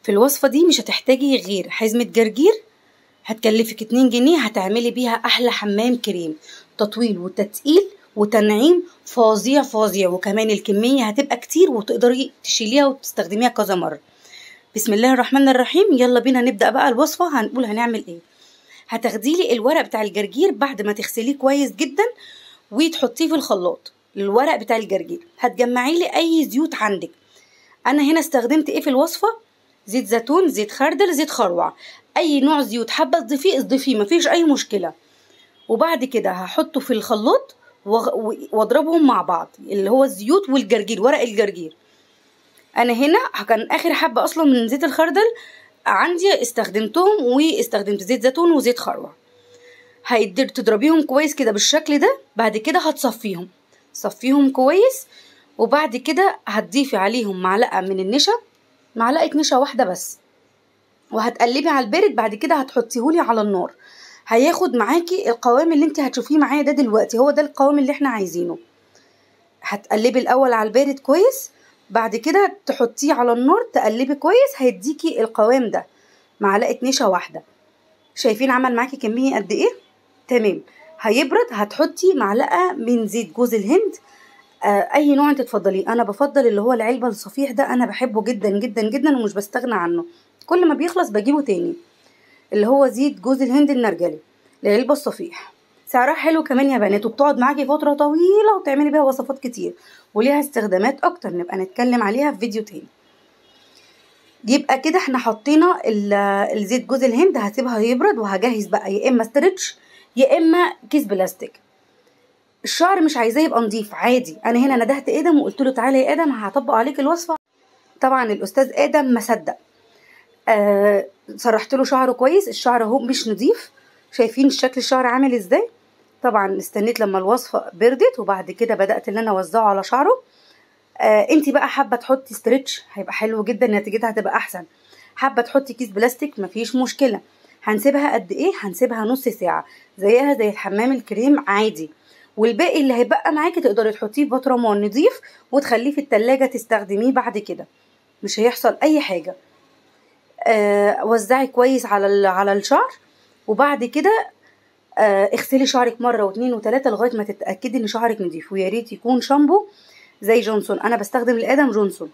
في الوصفة دي مش هتحتاجي غير حزمة جرجير، هتكلفك 2 جنيه، هتعملي بيها احلى حمام كريم، تطويل وتتقيل وتنعيم فظيع فظيع، وكمان الكمية هتبقى كتير وتقدري تشيليها وتستخدميها كذا مرة. بسم الله الرحمن الرحيم. يلا بينا نبدأ بقى الوصفة. هنقول هنعمل ايه. هتاخديلي الورق بتاع الجرجير بعد ما تغسليه كويس جدا وتحطيه في الخلاط. الورق بتاع الجرجير هتجمعي لي اي زيوت عندك. انا هنا استخدمت ايه في الوصفة؟ زيت زيتون، زيت خردل، زيت خروع، اي نوع زيوت حابه تضيفيه اضيفيه، مفيش اي مشكله. وبعد كده هحطه في الخلاط واضربهم مع بعض، اللي هو الزيوت والجرجير، ورق الجرجير. انا هنا كان اخر حبه اصلا من زيت الخردل عندي استخدمتهم، واستخدمت زيت زيتون وزيت خروع. تضربيهم كويس كده بالشكل ده. بعد كده هتصفيهم، صفيهم كويس. وبعد كده هتضيفي عليهم معلقه من النشا، معلقه نشا واحده بس، وهتقلبي على البارد. بعد كده هتحطيهولي على النار، هياخد معاكي القوام اللي انت هتشوفيه معايا ده دلوقتي، هو ده القوام اللي احنا عايزينه. هتقلبي الاول على البارد كويس، بعد كده تحطيه على النار تقلبي كويس، هيديكي القوام ده. معلقه نشا واحده. شايفين عمل معاكي كميه قد ايه؟ تمام. هيبرد، هتحطي معلقه من زيت جوز الهند، اي نوع انت تفضليه. انا بفضل اللي هو العلبه الصفيح ده، انا بحبه جدا جدا جدا ومش بستغنى عنه، كل ما بيخلص بجيبه تاني. اللي هو زيت جوز الهند النرجلي، العلبه الصفيح. سعرها حلو كمان يا بنات، وبتقعد معاكي فتره طويله وتعملي بيها وصفات كتير، وليها استخدامات اكتر نبقى نتكلم عليها في فيديو تاني. يبقى كده احنا حطينا الزيت جوز الهند. هسيبها يبرد وهجهز بقى يا اما ستريتش يا اما كيس بلاستيك. الشعر مش عايزاه يبقى نضيف عادي. انا هنا ندهت ادم وقلت له تعالى يا ادم هطبق عليك الوصفه. طبعا الاستاذ ادم ما صدق. سرحت له شعره كويس. الشعر اهو مش نضيف، شايفين شكل الشعر عامل ازاي. طبعا استنيت لما الوصفه بردت، وبعد كده بدات ان انا اوزعه على شعره. انتي بقى حابه تحطي ستريتش هيبقى حلو جدا، نتيجتها هتبقى احسن. حابه تحطي كيس بلاستيك مفيش مشكله. هنسيبها قد ايه؟ هنسيبها نص ساعه، زيها زي الحمام الكريم عادي. والباقي اللي هيبقى معاكي تقدري تحطيه في بطرمان نضيف وتخليه في التلاجة تستخدميه بعد كده، مش هيحصل اي حاجه. وزعي كويس على الشعر. وبعد كده اغسلي شعرك مره واثنين وثلاثه لغايه ما تتاكدي ان شعرك نضيف، ويا ريت يكون شامبو زي جونسون. انا بستخدم الادم جونسون.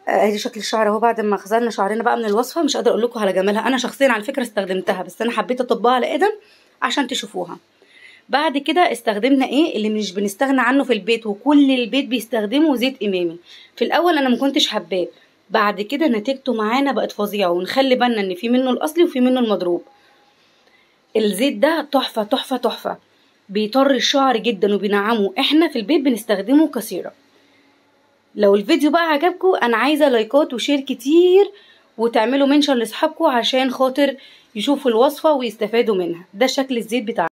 ادي شكل الشعر اهو بعد ما غسلنا شعرنا بقى من الوصفه. مش قادره اقول لكم على جمالها، انا شخصيا على فكره استخدمتها، بس انا حبيت اطبقها على ادم عشان تشوفوها. بعد كده استخدمنا ايه اللي مش بنستغنى عنه في البيت وكل البيت بيستخدمه؟ زيت امامي. في الاول انا ما كنتش حباه، بعد كده نتيجته معانا بقت فظيعه. ونخلي بالنا ان في منه الاصلي وفي منه المضروب. الزيت ده تحفه تحفه تحفه، بيطر الشعر جدا وبينعمه. احنا في البيت بنستخدمه كثيرا. لو الفيديو بقى عجبكم انا عايزه لايكات وشير كتير، وتعملوا منشن لاصحابكم عشان خاطر يشوفوا الوصفه ويستفادوا منها. ده شكل الزيت بتاعنا.